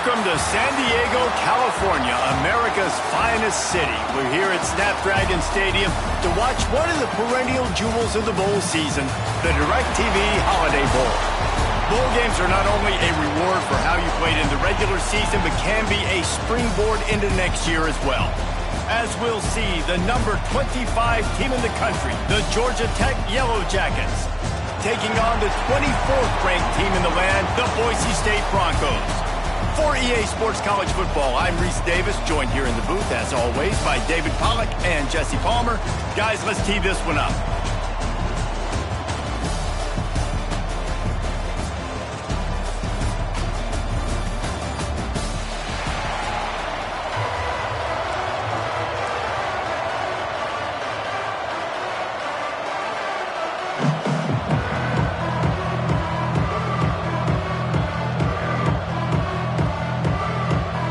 Welcome to San Diego, California, America's finest city. We're here at Snapdragon Stadium to watch one of the perennial jewels of the bowl season, the DirecTV Holiday Bowl. Bowl games are not only a reward for how you played in the regular season, but can be a springboard into next year as well. As we'll see, the number 25 team in the country, the Georgia Tech Yellow Jackets, taking on the 24th ranked team in the land, the Boise State Broncos. For EA Sports College Football, I'm Reese Davis, joined here in the booth, as always, by David Pollack and Jesse Palmer. Guys, let's tee this one up.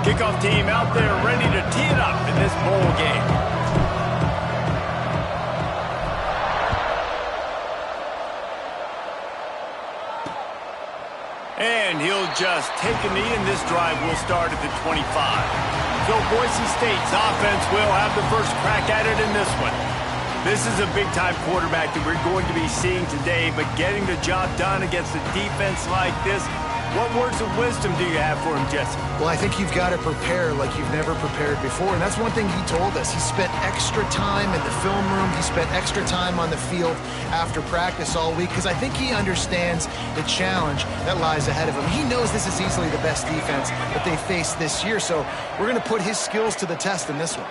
Kickoff team out there ready to tee it up in this bowl game. And he'll just take a knee, and this drive will start at the 25. So Boise State's offense will have the first crack at it in this one. This is a big-time quarterback that we're going to be seeing today, but getting the job done against a defense like this, what words of wisdom do you have for him, Jesse? Well, I think you've got to prepare like you've never prepared before, and that's one thing he told us. He spent extra time in the film room. He spent extra time on the field after practice all week because I think he understands the challenge that lies ahead of him. He knows this is easily the best defense that they face this year, so we're going to put his skills to the test in this one.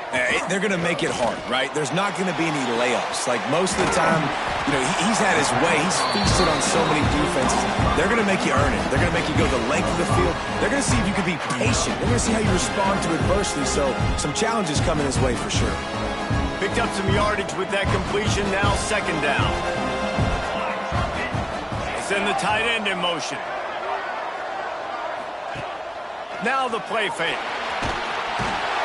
They're going to make it hard, right? There's not going to be any layups. Like most of the time, you know, he's had his way. He's feasted on so many defenses. They're going to make you earn it. They're going to make you go the length of the field. They're going to see if you can be patient. They're going to see how you respond to adversity. So some challenges coming his way for sure. Picked up some yardage with that completion. Now second down. Send the tight end in motion. Now the play fake.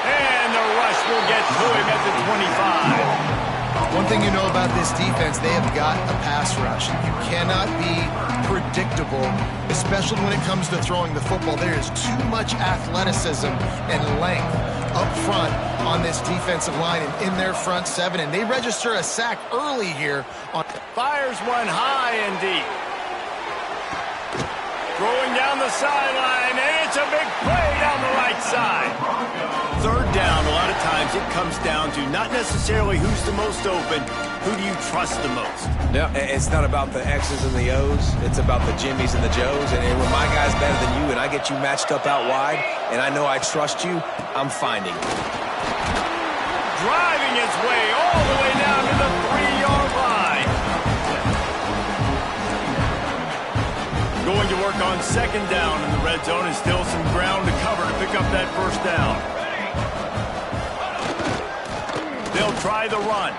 And the rush will get to him at the 25. One thing you know about this defense, they have got a pass rush. You cannot be predictable, especially when it comes to throwing the football. There is too much athleticism and length up front on this defensive line and in their front seven, and they register a sack early here. Fires one high and deep. Throwing down the sideline, and it's a big play down the right side. Third down, a lot of times it comes down to not necessarily who's the most open, who do you trust the most? Yeah, it's not about the X's and the O's. It's about the Jimmies and the Joes. And when my guy's better than you and I get you matched up out wide and I know I trust you, I'm finding you. Driving his way all the way down to the 3-yard line. Going to work on second down in the red zone, and still some ground to cover to pick up that first down. They'll try the run.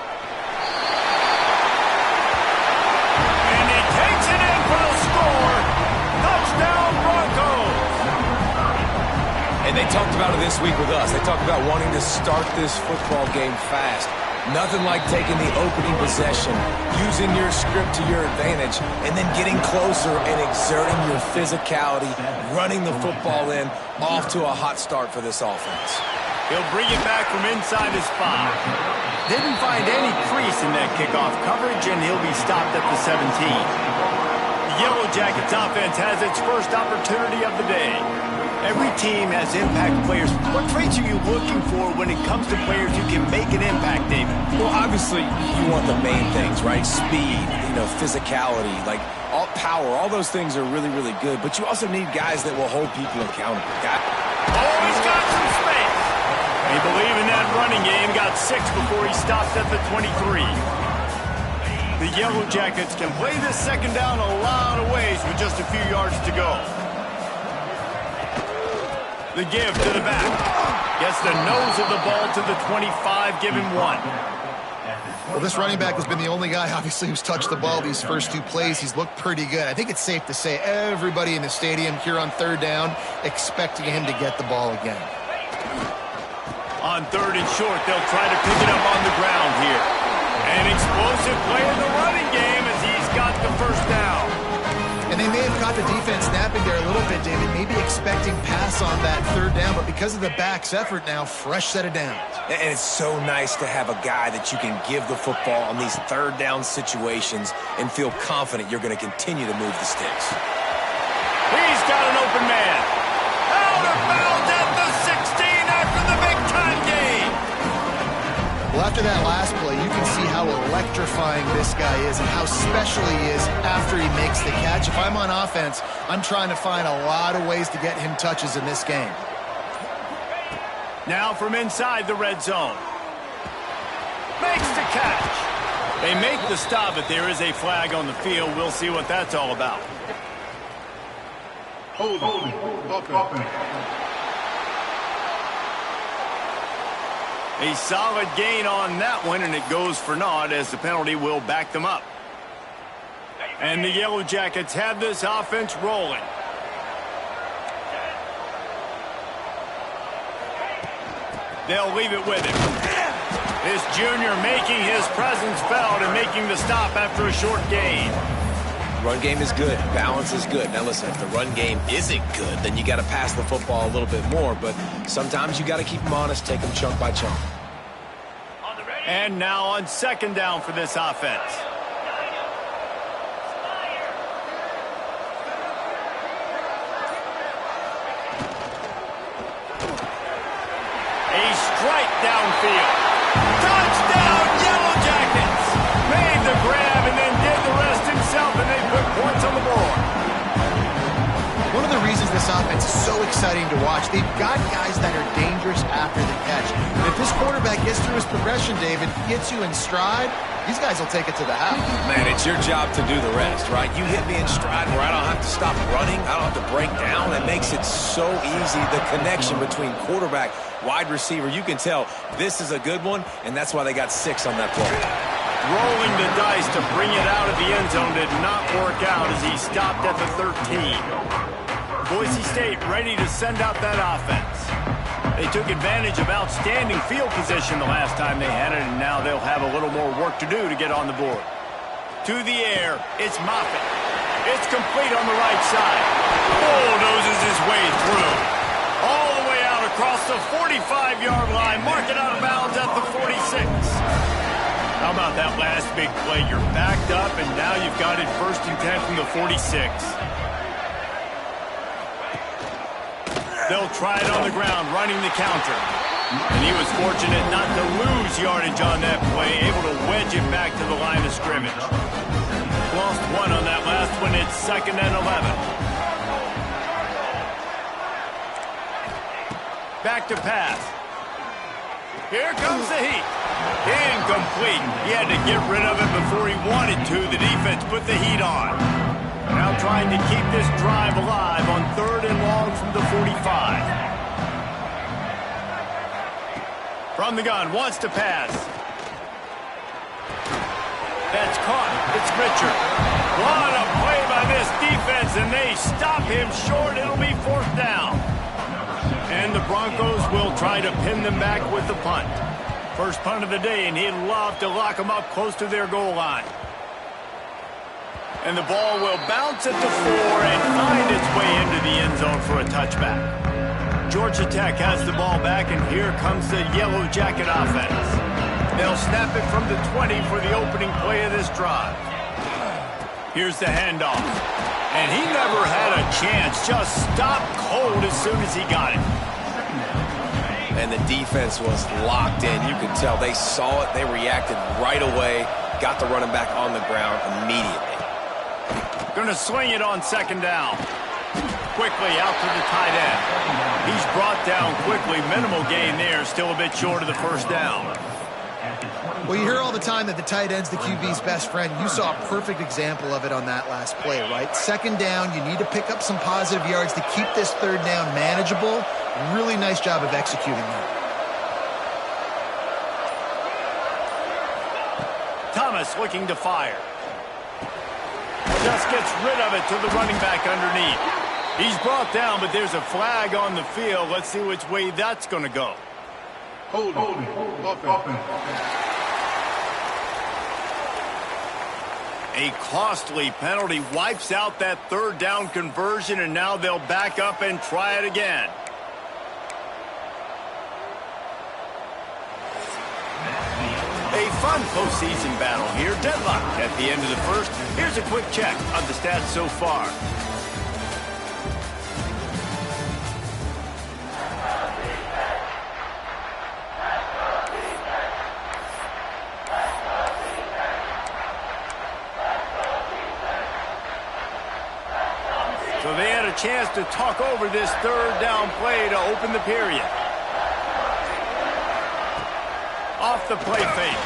And he takes it in for the score. Touchdown, Broncos. And they talked about it this week with us. They talked about wanting to start this football game fast. Nothing like taking the opening possession, using your script to your advantage, and then getting closer and exerting your physicality, running the football in, off to a hot start for this offense. He'll bring it back from inside his 5. Didn't find any crease in that kickoff coverage, and he'll be stopped at the 17. The Yellow Jackets offense has its first opportunity of the day. Every team has impact players. What traits are you looking for when it comes to players who can make an impact, David? Well, obviously, you want the main things, right? Speed, physicality, like all power. All those things are really, really good. But you also need guys that will hold people accountable. Oh, he's got some space. He believed in that running game. Got 6 before he stopped at the 23. The Yellow Jackets can play this second down a lot of ways with just a few yards to go. The give to the back. Gets the nose of the ball to the 25, give him 1. Well, this running back has been the only guy, obviously, who's touched the ball these first 2 plays. He's looked pretty good. I think it's safe to say everybody in the stadium here on third down expecting him to get the ball again. On third and short, they'll try to pick it up on the ground here. An explosive play in the running game as he's got the first down. And they may have caught the defense snapping there a little bit, David, maybe expecting pass on that third down, but because of the back's effort now, fresh set of downs. And it's so nice to have a guy that you can give the football on these third down situations and feel confident you're going to continue to move the sticks. He's got an open man. Out of bounds at the 16 after the big-time gain. Well, after that last play, you can see how electrifying this guy is and how special he is after he makes the catch. If I'm on offense, I'm trying to find a lot of ways to get him touches in this game. Now from inside the red zone. Makes the catch. They make the stop, but there is a flag on the field. We'll see what that's all about. Hold on. A solid gain on that one, and it goes for naught as the penalty will back them up. And the Yellow Jackets have this offense rolling. They'll leave it with him. This junior making his presence felt and making the stop after a short gain. Run game is good. Balance is good. Now listen, if the run game isn't good, then you got to pass the football a little bit more. But sometimes you got to keep them honest, take them chunk by chunk. And now on second down for this offense. A strike downfield. Touchdown, Yellow Jackets! Made the grab and then did the rest himself, and they put points on the board. One of the reasons this offense is so exciting to watch, they've got guys that are dangerous after the catch. And if this quarterback gets through his progression, David, gets you in stride, these guys will take it to the house. Man, it's your job to do the rest, right? You hit me in stride where I don't have to stop running. I don't have to break down. It makes it so easy. The connection between quarterback, wide receiver, you can tell this is a good one, and that's why they got 6 on that play. Rolling the dice to bring it out of the end zone did not work out as he stopped at the 13. Boise State ready to send out that offense. They took advantage of outstanding field position the last time they had it, and now they'll have a little more work to do to get on the board. To the air, it's Moffitt. It's complete on the right side. Bulldozes his way through. All the way out across the 45-yard line. Mark it out of bounds at the 46. How about that last big play? You're backed up, and now you've got it 1st and 10 from the 46. They'll try it on the ground, running the counter. And he was fortunate not to lose yardage on that play, able to wedge it back to the line of scrimmage. Lost 1 on that last one. It's 2nd and 11. Back to pass. Here comes the heat. Incomplete. He had to get rid of it before he wanted to. The defense put the heat on. Now trying to keep this drive alive on 3rd and long from the 45. From the gun, wants to pass. That's caught. It's Richard. What a play by this defense, and they stop him short. It'll be 4th down. And the Broncos will try to pin them back with the punt. First punt of the day, and he'd love to lock them up close to their goal line. And the ball will bounce at the 4 and find its way into the end zone for a touchback. Georgia Tech has the ball back, and here comes the Yellow Jacket offense. They'll snap it from the 20 for the opening play of this drive. Here's the handoff. And he never had a chance. Just stopped cold as soon as he got it. And the defense was locked in. You could tell they saw it. They reacted right away. Got the running back on the ground immediately. Going to swing it on 2nd down. Quickly out to the tight end. He's brought down quickly. Minimal gain there. Still a bit short of the 1st down. Well, you hear all the time that the tight end's the QB's best friend. You saw a perfect example of it on that last play, right? 2nd down, you need to pick up some positive yards to keep this 3rd down manageable. Really nice job of executing that. Thomas looking to fire. Just gets rid of it to the running back underneath. He's brought down, but there's a flag on the field. Let's see which way that's going to go. Hold on. A costly penalty wipes out that third down conversion, and now they'll back up and try it again. A fun postseason battle here. Deadlock at the end of the first. Here's a quick check of the stats so far. So they had a chance to talk over this third down play to open the period. Off the play fake.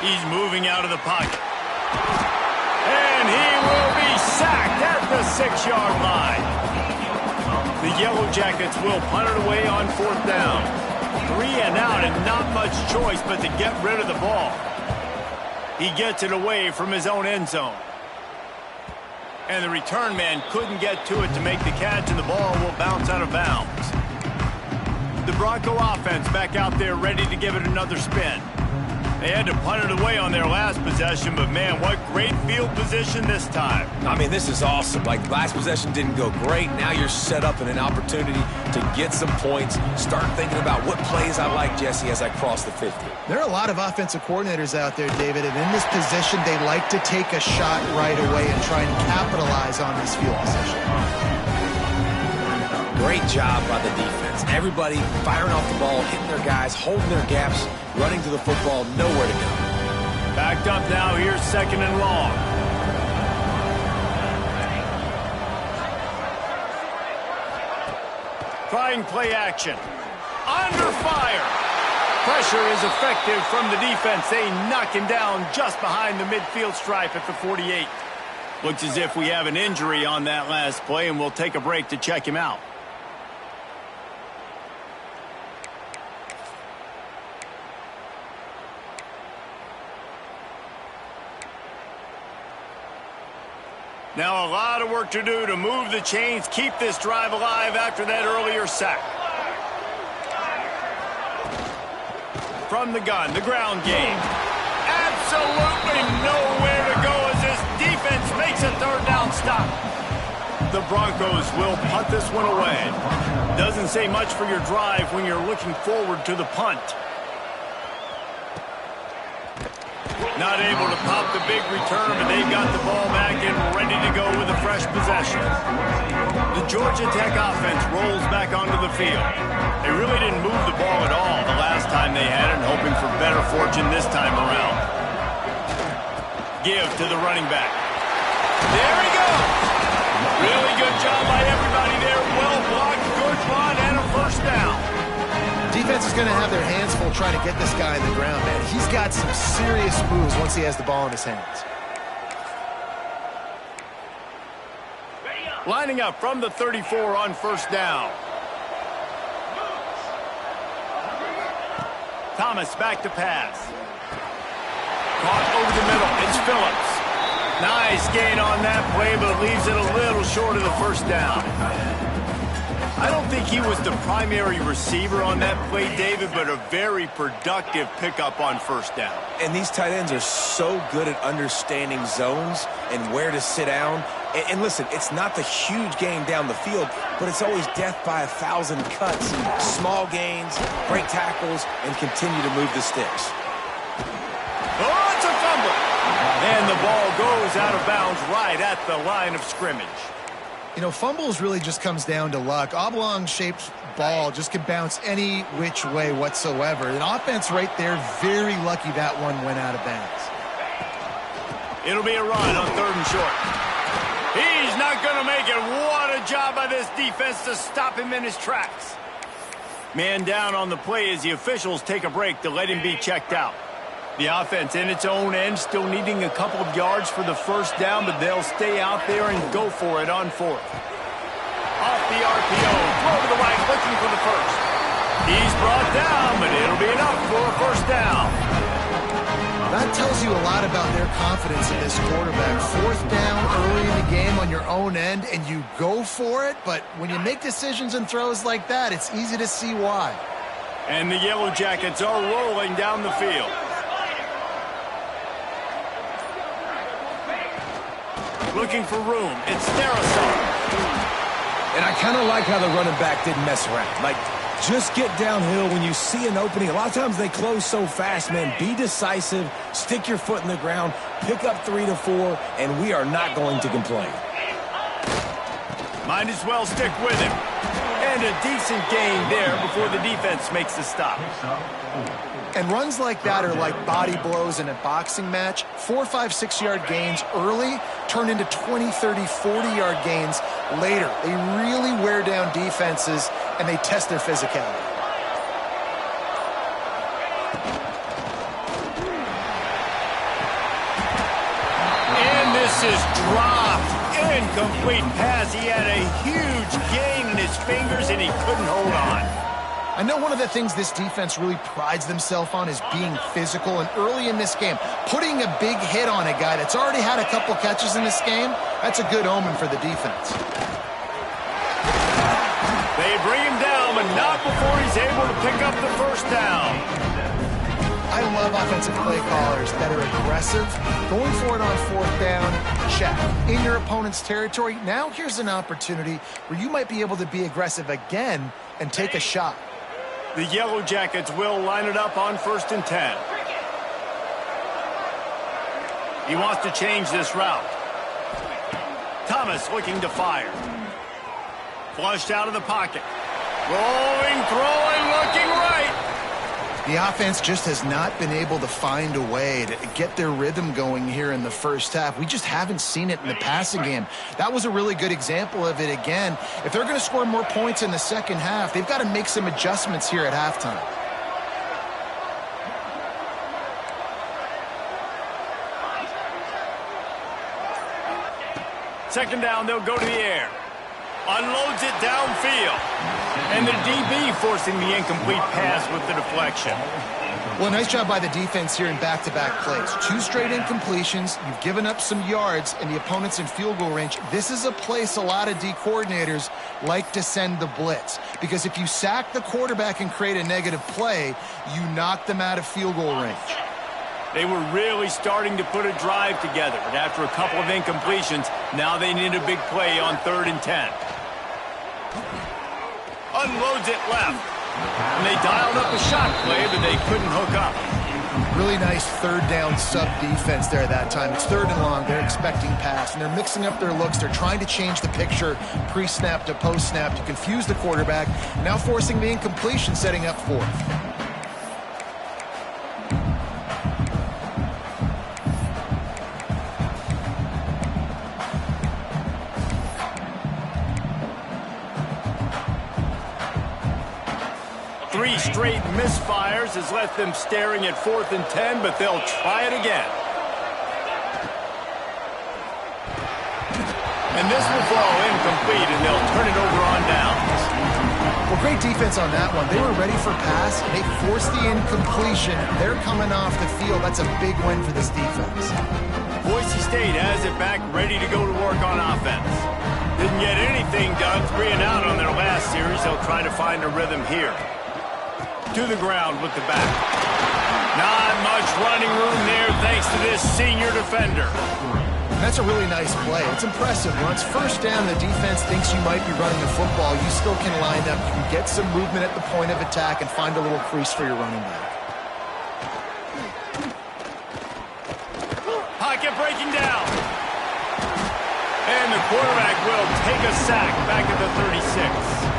He's moving out of the pocket. And he will be sacked at the 6-yard line. The Yellow Jackets will punt it away on 4th down. 3 and out and not much choice but to get rid of the ball. He gets it away from his own end zone. And the return man couldn't get to it to make the catch, and the ball will bounce out of bounds. The Bronco offense back out there ready to give it another spin. They had to punt it away on their last possession, but man, what great field position this time. I mean, this is awesome. Like, last possession didn't go great. Now you're set up in an opportunity to get some points. Start thinking about what plays I like, Jesse, as I cross the 50. There are a lot of offensive coordinators out there, David, and in this position, they like to take a shot right away and try and capitalize on this field position. Great job by the defense. Everybody firing off the ball, hitting their guys, holding their gaps, running to the football, nowhere to go. Backed up now, here's 2nd and long. Trying play action. Under fire. Pressure is effective from the defense. They knock him down just behind the midfield stripe at the 48. Looks as if we have an injury on that last play, and we'll take a break to check him out. Now a lot of work to do to move the chains, keep this drive alive after that earlier sack. From the gun, the ground game. Absolutely nowhere to go as this defense makes a third down stop. The Broncos will punt this one away. Doesn't say much for your drive when you're looking forward to the punt. Not able to pop the big return, but they've got the ball back and ready to go with a fresh possession. The Georgia Tech offense rolls back onto the field. They really didn't move the ball at all the last time they had it, hoping for better fortune this time around. Give to the running back. There he goes. Really good job by everybody there. Well blocked, good run, and a first down. Defense is going to have their hands full trying to get this guy in the ground, man. He's got some serious moves once he has the ball in his hands. Lining up from the 34 on 1st down. Thomas back to pass. Caught over the middle. It's Phillips. Nice gain on that play, but leaves it a little short of the first down. I don't think he was the primary receiver on that play, David, but a very productive pickup on 1st down. And these tight ends are so good at understanding zones and where to sit down. And listen, it's not the huge game down the field, but it's always death by 1,000 cuts, small gains, break tackles, and continue to move the sticks. Oh, it's a fumble. And the ball goes out of bounds right at the line of scrimmage. You know, fumbles really just comes down to luck. Oblong-shaped ball just can bounce any which way whatsoever. An offense right there, very lucky that one went out of bounds. It'll be a run on 3rd and short. He's not going to make it. What a job by this defense to stop him in his tracks. Man down on the play as the officials take a break to let him be checked out. The offense in its own end still needing a couple of yards for the first down, but they'll stay out there and go for it on 4th. Off the RPO, throw to the right, looking for the first. He's brought down, but it'll be enough for a first down. That tells you a lot about their confidence in this quarterback. 4th down early in the game on your own end, and you go for it, but when you make decisions and throws like that, it's easy to see why. And the Yellow Jackets are rolling down the field. Looking for room. It's Sterisar. And I kind of like how the running back didn't mess around. Like, just get downhill when you see an opening. A lot of times they close so fast, man. Be decisive, stick your foot in the ground, pick up 3 to 4, and we are not going to complain. Might as well stick with him. And a decent gain there before the defense makes the stop. And runs like that are like body blows in a boxing match. 4, 5, 6-yard gains early turn into 20, 30, 40-yard gains later. They really wear down defenses, and they test their physicality. And this is dropped. Incomplete pass. He had a huge gain in his fingers, and he couldn't hold on. I know one of the things this defense really prides themselves on is being physical, and early in this game, putting a big hit on a guy that's already had a couple catches in this game, that's a good omen for the defense. They bring him down, but not before he's able to pick up the first down. I love offensive play callers that are aggressive, going for it on 4th down, check. In your opponent's territory, now here's an opportunity where you might be able to be aggressive again and take a shot. The Yellow Jackets will line it up on 1st and 10. He wants to change this route. Thomas looking to fire. Flushed out of the pocket. Rolling, throwing, looking right. The offense just has not been able to find a way to get their rhythm going here in the first half. We just haven't seen it in the passing game. That was a really good example of it again. If they're going to score more points in the second half, they've got to make some adjustments here at halftime. Second down, they'll go to the air. Unloads it downfield. And the DB forcing the incomplete pass with the deflection. Well, nice job by the defense here in back-to-back plays. 2 straight incompletions. You've given up some yards, and the opponent's in field goal range. This is a place a lot of D coordinators like to send the blitz. Because if you sack the quarterback and create a negative play, you knock them out of field goal range. They were really starting to put a drive together, but after a couple of incompletions, now they need a big play on 3rd and 10. Unloads it left. And they dialed up a shot play, but they couldn't hook up. Really nice 3rd down sub defense there that time. It's 3rd and long. They're expecting pass, and they're mixing up their looks. They're trying to change the picture pre-snap to post-snap to confuse the quarterback, now forcing the incompletion, setting up 4th. Three straight misfires has left them staring at 4th and 10, but they'll try it again. And this will fall incomplete, and they'll turn it over on downs. Well, great defense on that one. They were ready for pass. They forced the incompletion. They're coming off the field. That's a big win for this defense. Boise State has it back, ready to go to work on offense. Didn't get anything done 3 and out on their last series. They'll try to find a rhythm here. To the ground with the back. Not much running room there thanks to this senior defender. That's a really nice play. It's impressive. When it's 1st down, the defense thinks you might be running the football. You still can line up. You can get some movement at the point of attack and find a little crease for your running back. Pocket breaking down. And the quarterback will take a sack back at the 36.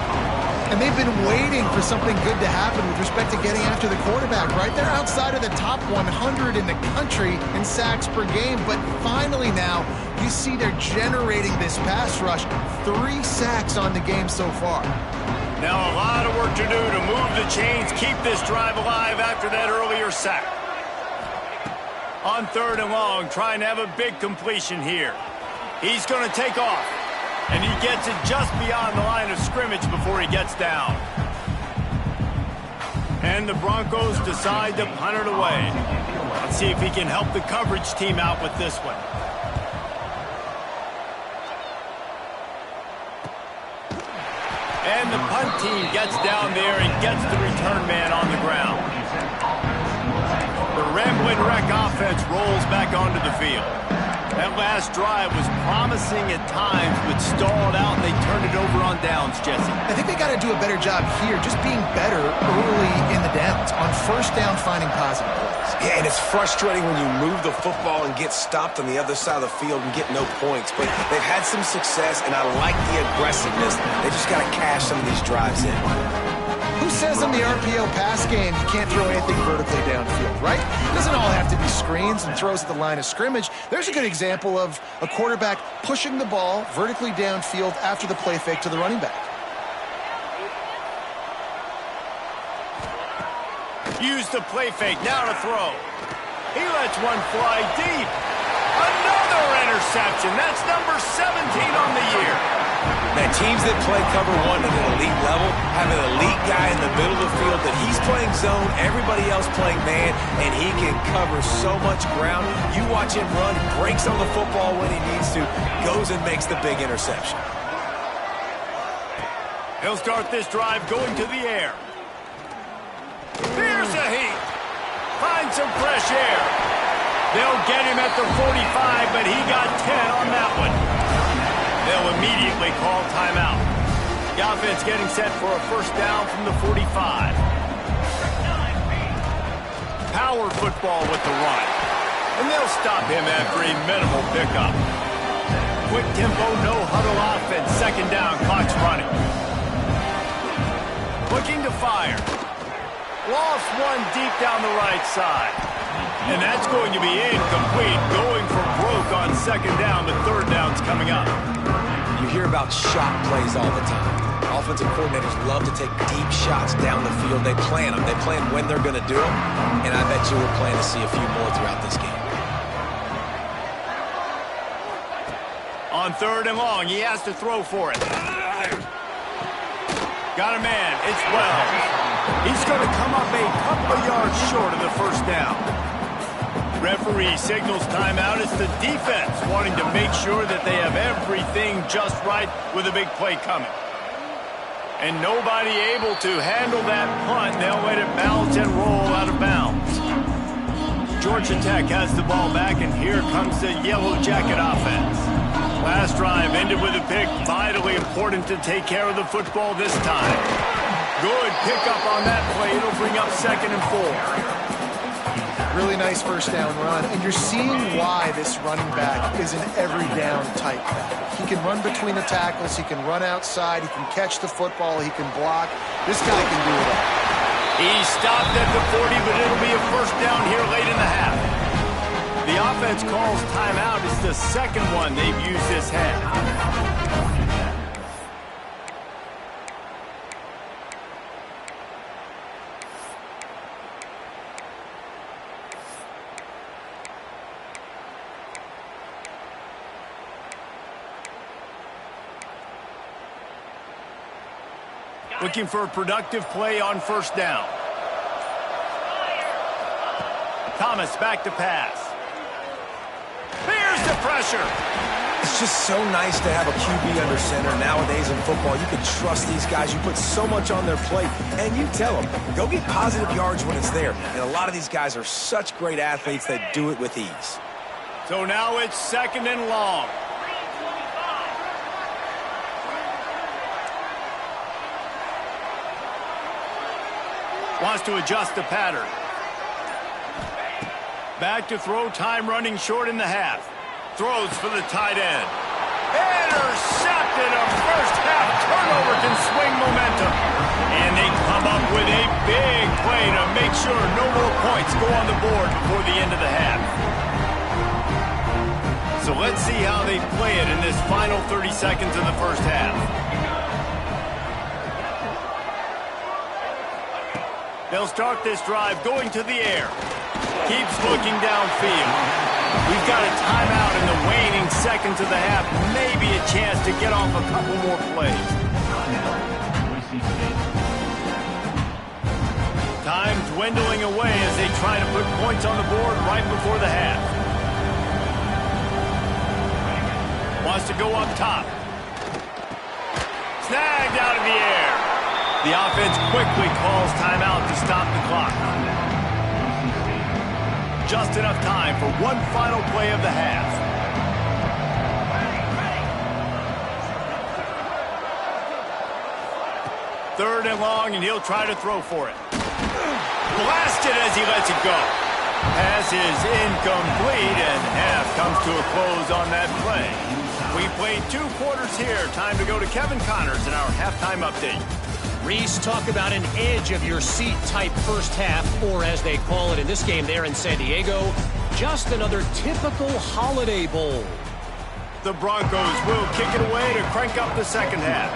And they've been waiting for something good to happen with respect to getting after the quarterback, right? They're outside of the top 100 in the country in sacks per game, but finally now you see they're generating this pass rush. 3 sacks on the game so far. Now a lot of work to do to move the chains, keep this drive alive after that earlier sack. On 3rd and long, trying to have a big completion here. He's going to take off. And he gets it just beyond the line of scrimmage before he gets down. And the Broncos decide to punt it away. Let's see if he can help the coverage team out with this one. And the punt team gets down there and gets the return man on the ground. The Ramblin' Wreck offense rolls back onto the field. That last drive was promising at times, but stalled out, and they turned it over on downs, Jesse. I think they got to do a better job here, just being better early in the downs, on first down finding positive plays. Yeah, and it's frustrating when you move the football and get stopped on the other side of the field and get no points. But they've had some success, and I like the aggressiveness. They just got to cash some of these drives in. Who says in the RPO pass game you can't throw anything vertically downfield, right? It doesn't all have to be screens and throws at the line of scrimmage. There's a good example of a quarterback pushing the ball vertically downfield after the play fake to the running back. Use the play fake, now to throw. He lets one fly deep. Another interception. That's number 17 on the year. Now, teams that play cover one at an elite level have an elite guy in the middle of the field that he's playing zone, everybody else playing man, and he can cover so much ground. You watch him run, breaks on the football when he needs to, goes and makes the big interception. He'll start this drive going to the air. Here's a heat. Find some fresh air. They'll get him at the 45, but he got 10 on that one. They'll immediately call timeout. The offense getting set for a first down from the 45. Power football with the run. And they'll stop him after a minimal pickup. Quick tempo, no huddle offense. Second down, clock's running. Looking to fire. Lost one deep down the right side. And that's going to be incomplete. Going for broke on second down, but third down's coming up. You hear about shot plays all the time. Offensive coordinators love to take deep shots down the field. They plan them. They plan when they're going to do them. And I bet you we'll plan to see a few more throughout this game. On third and long, he has to throw for it. Got a man. It's Wells. He's going to come up a couple of yards short of the first down. Referee signals timeout. It's the defense wanting to make sure that they have everything just right with a big play coming. And nobody able to handle that punt. They'll let it bounce and roll out of bounds. Georgia Tech has the ball back, and here comes the Yellow Jacket offense. Last drive ended with a pick. Vitally important to take care of the football this time. Good pickup on that play. It'll bring up second and 4. Really nice first down run, and you're seeing why this running back is an every down type back. He can run between the tackles, he can run outside, he can catch the football, he can block. This guy can do it all. He stopped at the 40, but it'll be a first down here late in the half. The offense calls timeout. It's the second one they've used this half. Looking for a productive play on first down. Thomas back to pass. Here's the pressure. It's just so nice to have a QB under center. Nowadays in football, you can trust these guys. You put so much on their plate, and you tell them, go get positive yards when it's there. And a lot of these guys are such great athletes that do it with ease. So now it's second and long. Wants to adjust the pattern. Back to throw, time running short in the half. Throws for the tight end. Intercepted. A first half turnover can swing momentum. And they come up with a big play to make sure no more points go on the board before the end of the half. So let's see how they play it in this final 30 seconds of the first half. They'll start this drive going to the air. Keeps looking downfield. We've got a timeout in the waning seconds of the half. Maybe a chance to get off a couple more plays. Time dwindling away as they try to put points on the board right before the half. Wants to go up top. Snagged out of the air. The offense quickly calls timeout to stop the clock. Just enough time for one final play of the half. 3rd and long, and he'll try to throw for it. Blasted as he lets it go. Pass is incomplete, and half comes to a close on that play. We played 2 quarters here. Time to go to Kevin Connors in our halftime update. Reese, talk about an edge-of-your-seat type first half, or as they call it in this game there in San Diego, just another typical Holiday Bowl. The Broncos will kick it away to crank up the second half.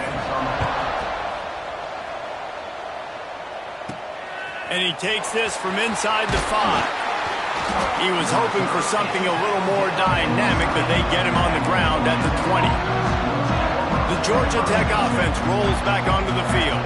And he takes this from inside the 5. He was hoping for something a little more dynamic, but they get him on the ground at the 20. The Georgia Tech offense rolls back onto the field.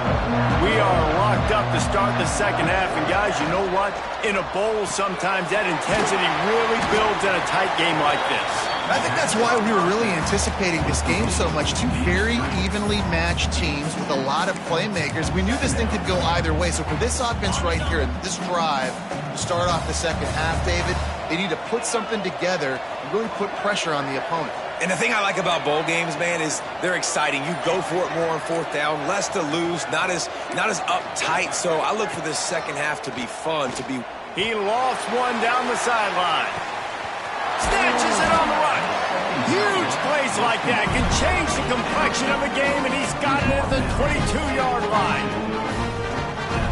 We are locked up to start the second half, and guys, you know what? In a bowl, sometimes that intensity really builds in a tight game like this. I think that's why we were really anticipating this game so much. 2 very evenly matched teams with a lot of playmakers. We knew this thing could go either way. So for this offense right here, this drive, to start off the second half, David, they need to put something together and really put pressure on the opponent. And the thing I like about bowl games, man, is they're exciting. You go for it more on 4th down, less to lose, not as uptight. So I look for this second half to be fun, to be. He lofts one down the sideline. Snatches it on the run. Huge plays like that can change the complexion of a game, and he's got it at the 22-yard line.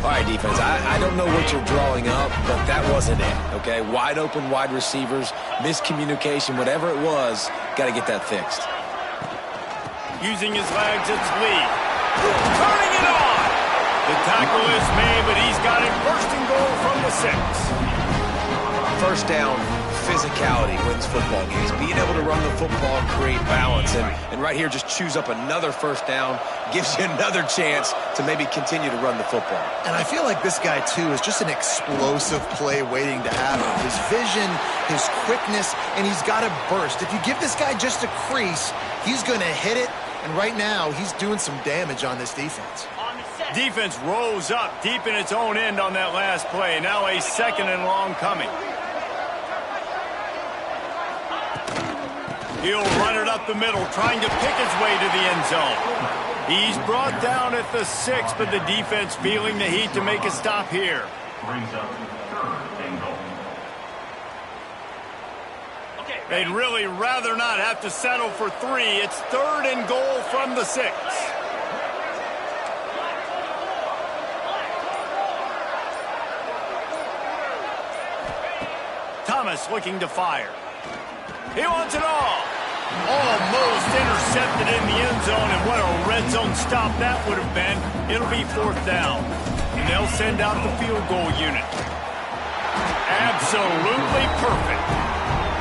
All right, defense, I don't know what you're drawing up, but that wasn't it, okay? Wide open wide receivers, miscommunication, whatever it was, got to get that fixed. Using his legs, it's Lee. Turning it on! The tackle is made, but he's got it first and goal from the 6. First down, physicality wins football games. Being able to run the football and create balance. And right here, just choose up another first down, gives you another chance to maybe continue to run the football. And I feel like this guy, too, is just an explosive play waiting to happen. His vision, his quickness, and he's got a burst. If you give this guy just a crease, he's going to hit it. And right now, he's doing some damage on this defense. Defense rose up deep in its own end on that last play. Now a 2nd and long coming. He'll run it up the middle, trying to pick his way to the end zone. He's brought down at the 6, but the defense feeling the heat to make a stop here. Brings up 3rd and goal. They'd really rather not have to settle for 3. It's 3rd and goal from the 6. Thomas looking to fire. He wants it all. Almost intercepted in the end zone, and what a red zone stop that would have been. It'll be 4th down, and they'll send out the field goal unit. Absolutely perfect.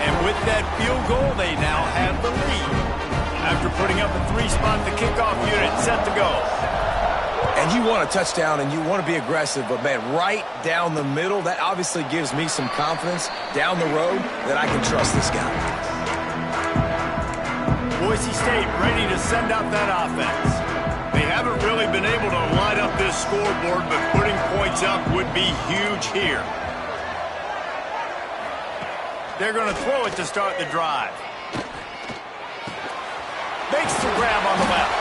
And with that field goal, they now have the lead. After putting up a 3-spot, the kickoff unit set to go. And you want a touchdown and you want to be aggressive, but, man, right down the middle, that obviously gives me some confidence down the road that I can trust this guy. Boise State ready to send out that offense. They haven't really been able to light up this scoreboard, but putting points up would be huge here. They're going to throw it to start the drive. Makes the grab on the left.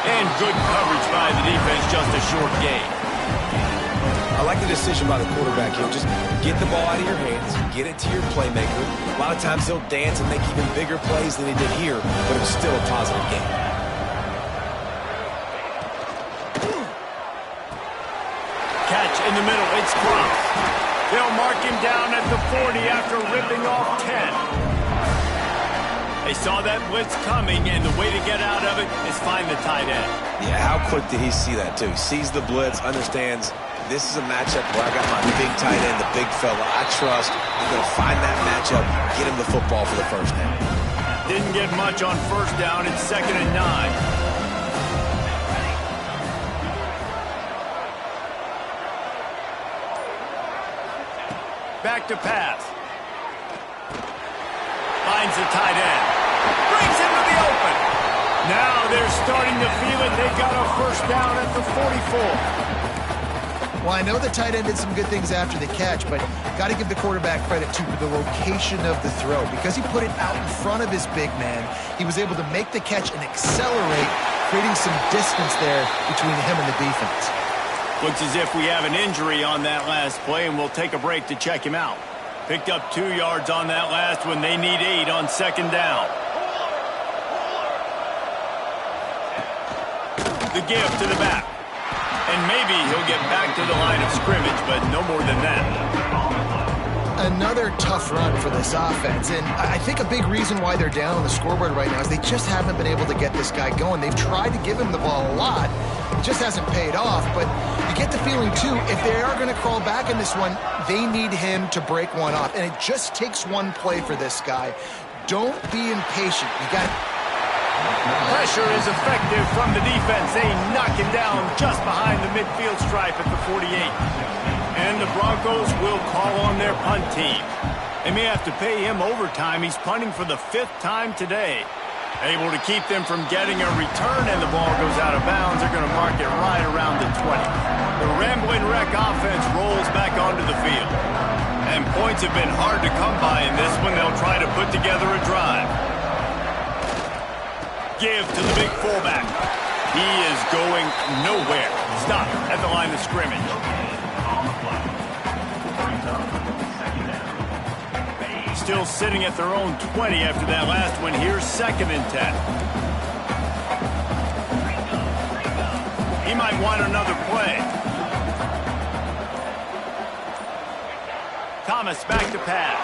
And good coverage by the defense, just a short gain. I like the decision by the quarterback here. Just get the ball out of your hands, get it to your playmaker. A lot of times he'll dance and make even bigger plays than he did here, but it was still a positive game. Catch in the middle, it's dropped. They'll mark him down at the 40 after ripping off 10. They saw that blitz coming, and the way to get out of it is find the tight end. Yeah, how quick did he see that, too? Sees the blitz, understands this is a matchup where I got my big tight end, the big fella I trust. I'm going to find that matchup, get him the football for the first down. Didn't get much on 1st down. It's 2nd and 9. Back to pass. Finds the tight end. Brings him to the open. Now they're starting to feel it. They got a 1st down at the 44. Well, I know the tight end did some good things after the catch, but got to give the quarterback credit, too, for the location of the throw. Because he put it out in front of his big man, he was able to make the catch and accelerate creating some distance there between him and the defense. Looks as if we have an injury on that last play, and we'll take a break to check him out. Picked up 2 yards on that last one. They need 8 on second down. The give to the back. And maybe he'll get back to the line of scrimmage, but no more than that. Another tough run for this offense, and I think a big reason why they're down on the scoreboard right now is they just haven't been able to get this guy going. They've tried to give him the ball a lot. It just hasn't paid off, but you get the feeling, too, if they are going to crawl back in this one, they need him to break one off, and it just takes one play for this guy. Don't be impatient. You got Pressure is effective from the defense. They knock him down just behind the midfield stripe at the 48. And the Broncos will call on their punt team. They may have to pay him overtime. He's punting for the 5th time today. Able to keep them from getting a return, and the ball goes out of bounds. They're going to mark it right around the 20. The Ramblin' Wreck offense rolls back onto the field. And points have been hard to come by in this one. They'll try to put together a drive. Give to the big fullback. He is going nowhere. Stop at the line of scrimmage. Still sitting at their own 20 after that last one. Here's 2nd and 10. He might want another play. Thomas back to pass.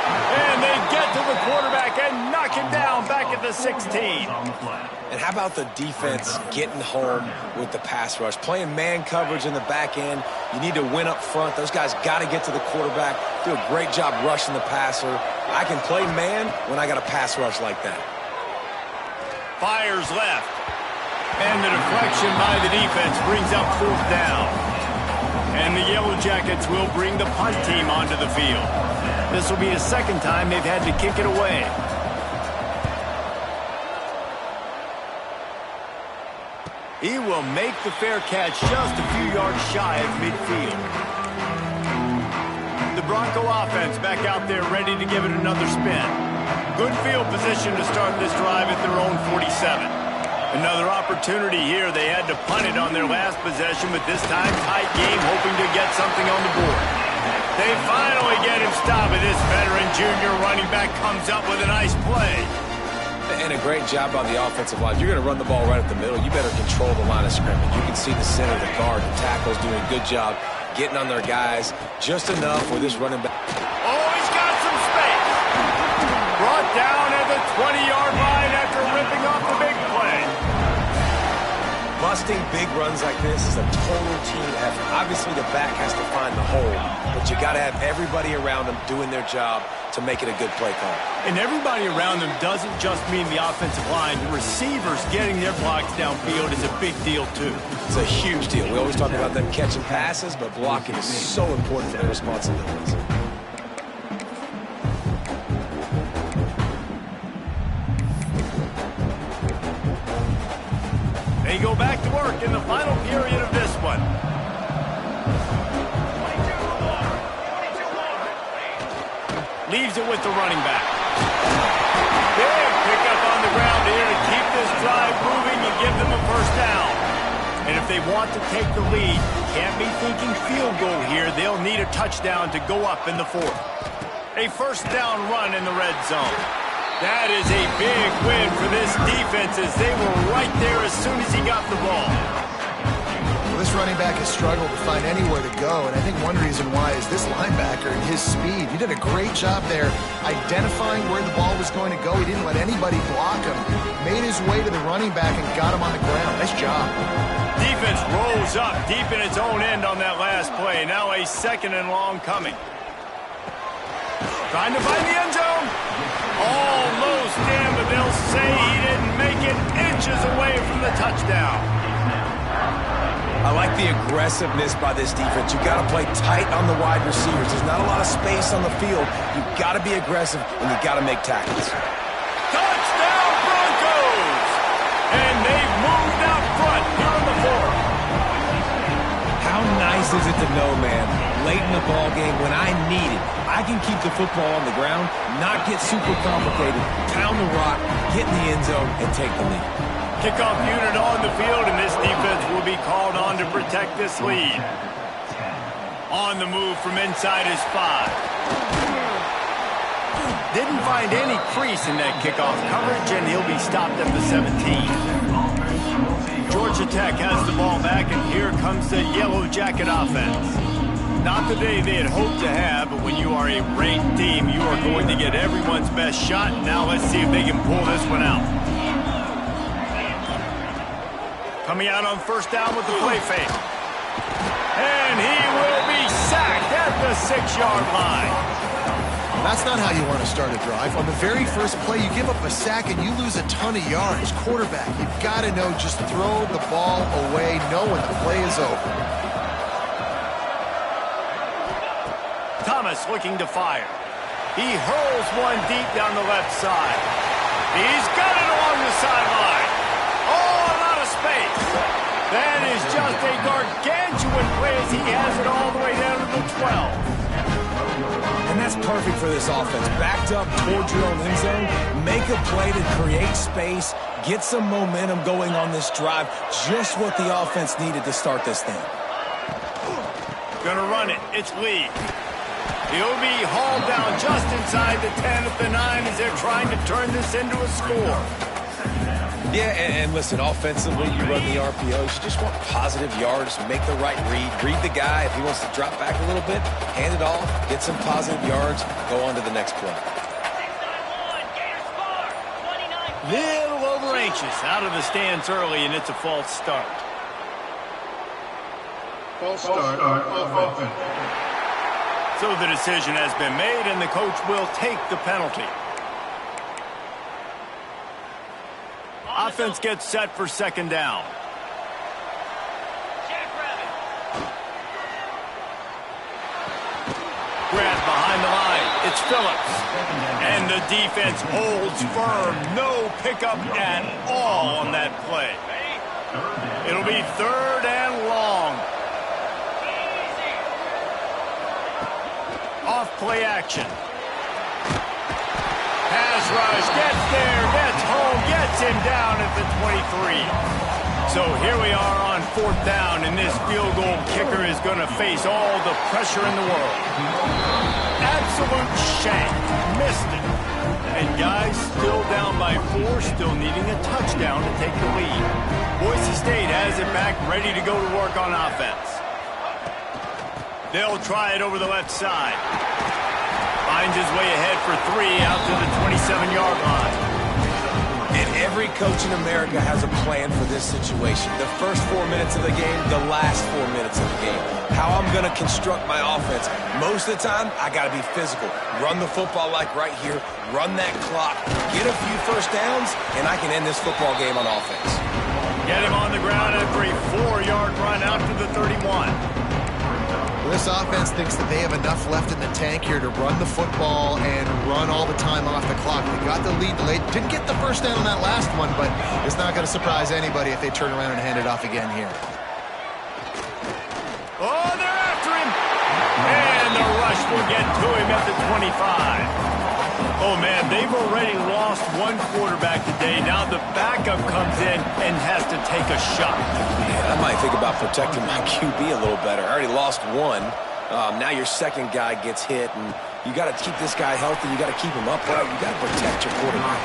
And they get to the quarterback and knock him down back at the 16. And how about the defense getting home with the pass rush? Playing man coverage in the back end. You need to win up front. Those guys got to get to the quarterback. Do a great job rushing the passer. I can play man when I got a pass rush like that. Fires left. And the deflection by the defense brings up 4th down. And the Yellow Jackets will bring the punt team onto the field. This will be the 2nd time they've had to kick it away. He will make the fair catch just a few yards shy of midfield. The Bronco offense back out there ready to give it another spin. Good field position to start this drive at their own 47. Another opportunity here. They had to punt it on their last possession, but this time tight game, hoping to get something on the board. They finally get him stopped, and this veteran junior running back comes up with a nice play. And a great job on the offensive line. You're going to run the ball right up the middle. You better control the line of scrimmage. You can see the center, the guard, the tackles doing a good job getting on their guys. Just enough for this running back. Oh, he's got some space. Brought down at the 20-yard line after ripping off the big play. Busting big runs like this is a total team effort. Obviously, the back has to find the hole, but you got to have everybody around them doing their job to make it a good play call. And everybody around them doesn't just mean the offensive line. The receivers getting their blocks downfield is a big deal, too. It's a huge deal. We always talk about them catching passes, but blocking is so important for their responsibilities. They go back to work in the final period of this one. Leaves it with the running back. Big pickup on the ground here to keep this drive moving and give them a 1st down. And if they want to take the lead, can't be thinking field goal here. They'll need a touchdown to go up in the 4th. A 1st down run in the red zone. That is a big win for this defense as they were right there as soon as he got the ball. Well, this running back has struggled to find anywhere to go, and I think one reason why is this linebacker and his speed. He did a great job there identifying where the ball was going to go. He didn't let anybody block him. Made his way to the running back and got him on the ground. Nice job. Defense rolls up deep in its own end on that last play. Now a 2nd and long coming. Trying to find the end zone. Almost in, but they'll say he didn't make it, inches away from the touchdown. I like the aggressiveness by this defense. You got to play tight on the wide receivers. There's not a lot of space on the field. You got to be aggressive, and you got to make tackles. Touchdown, Broncos! And they've moved out front here in the 4th. How nice is it to know, man, late in the ball game when I need it, I can keep the football on the ground, not get super complicated, pound the rock, get in the end zone, and take the lead. Kickoff unit on the field, and this defense will be called on to protect this lead. On the move from inside his 5. Didn't find any crease in that kickoff coverage, and he'll be stopped at the 17. Georgia Tech has the ball back, and here comes the Yellow Jacket offense. Not the day they had hoped to have, but when you are a ranked team, you are going to get everyone's best shot. Now let's see if they can pull this one out. Coming out on first down with the play fake. And he will be sacked at the 6-yard line. That's not how you want to start a drive. On the very first play, you give up a sack and you lose a ton of yards. Quarterback, you've got to know, just throw the ball away, know when the play is over. Thomas looking to fire. He hurls one deep down the left side. He's got it along the sideline. Oh, a lot of space. That is just a gargantuan play as he has it all the way down to the 12. And that's perfect for this offense. Backed up towards your own end zone, make a play to create space, get some momentum going on this drive. Just what the offense needed to start this thing. Gonna run it. It's Lee. He'll be hauled down just inside the 10 at the 9 as they're trying to turn this into a score. Yeah, and listen, offensively, you run the RPOs. You just want positive yards, make the right read the guy. If he wants to drop back a little bit, hand it off, get some positive yards, go on to the next play. Little over anxious, out of the stands early, and it's a false start. False start of offense. So the decision has been made, and the coach will take the penalty. Offense gets set for second down. Grab behind the line. It's Phillips. And the defense holds firm. No pickup at all on that play. It'll be third and long. Off play action. Pass rush, gets there, gets home, gets him down at the 23. So here we are on fourth down, and this field goal kicker is going to face all the pressure in the world. Absolute shank. Missed it. And guys still down by 4, still needing a touchdown to take the lead. Boise State has it back, ready to go to work on offense. They'll try it over the left side. Finds his way ahead for 3 out to the 27-yard line. And every coach in America has a plan for this situation. The first 4 minutes of the game, the last 4 minutes of the game. How I'm going to construct my offense. Most of the time, I got to be physical. Run the football like right here. Run that clock. Get a few first downs, and I can end this football game on offense. Get him on the ground after a 4-yard run out to the 31. This offense thinks that they have enough left in the tank here to run the football and run all the time off the clock. They got the lead late. Didn't get the first down on that last one, but it's not going to surprise anybody if they turn around and hand it off again here. Oh, they're after him. And the rush will get to him at the 25. Oh, man, they've already lost one quarterback today. Now the backup comes in and has to take a shot. Man, I might think about protecting my QB a little better. I already lost one. Now your second guy gets hit, and you got to keep this guy healthy. You got to keep him upright. You got to protect your quarterback.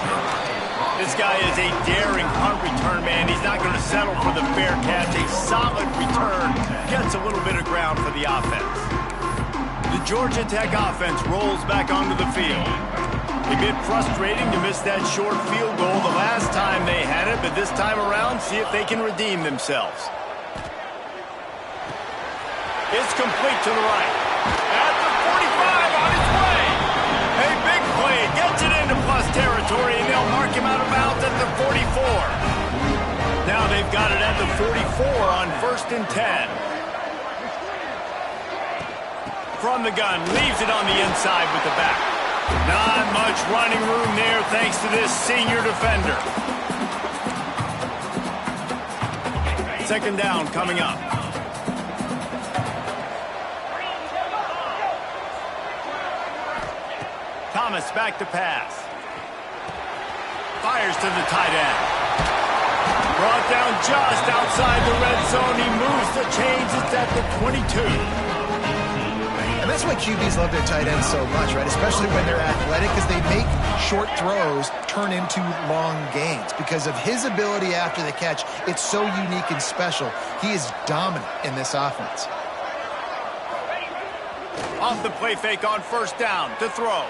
This guy is a daring punt return man. He's not going to settle for the fair catch. A solid return gets a little bit of ground for the offense. The Georgia Tech offense rolls back onto the field. A bit frustrating to miss that short field goal the last time they had it, but this time around, see if they can redeem themselves. It's complete to the right. At the 45 on its way. A big play gets it into plus territory, and they'll mark him out of bounds at the 44. Now they've got it at the 44 on 1st and 10. From the gun, leaves it on the inside with the back. Not much running room there thanks to this senior defender. Second down coming up. Thomas back to pass. Fires to the tight end. just outside the red zone. He moves the chains. It's at the 22. And that's why QBs love their tight ends so much, right? Especially when they're athletic, because they make short throws turn into long gains. Because of his ability after the catch, it's so unique and special. He is dominant in this offense. Off the play fake on first down to throw.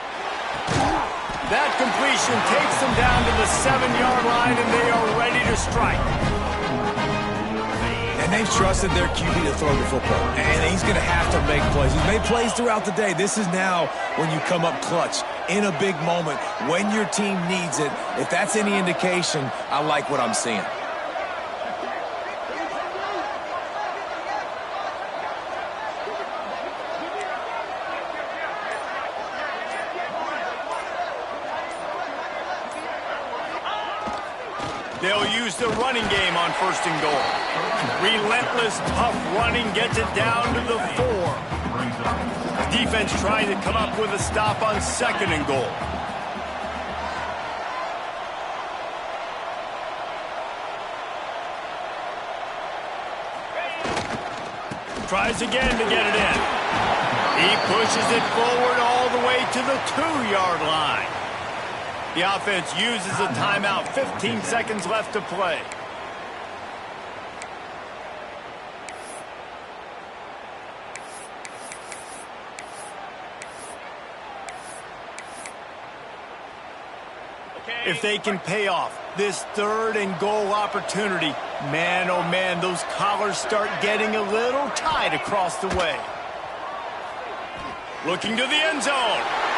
That completion takes them down to the 7-yard line, and they are ready to strike. And they've trusted their QB to throw the football. And he's going to have to make plays. He's made plays throughout the day. This is now when you come up clutch in a big moment when your team needs it. If that's any indication, I like what I'm seeing. They'll use the running game on first and goal. Relentless, tough running gets it down to the 4. Defense trying to come up with a stop on second and goal. Tries again to get it in. He pushes it forward all the way to the 2-yard line. The offense uses a timeout. 15 seconds left to play. If they can pay off this 3rd and goal opportunity, man, oh man, those collars start getting a little tight across the way. Looking to the end zone.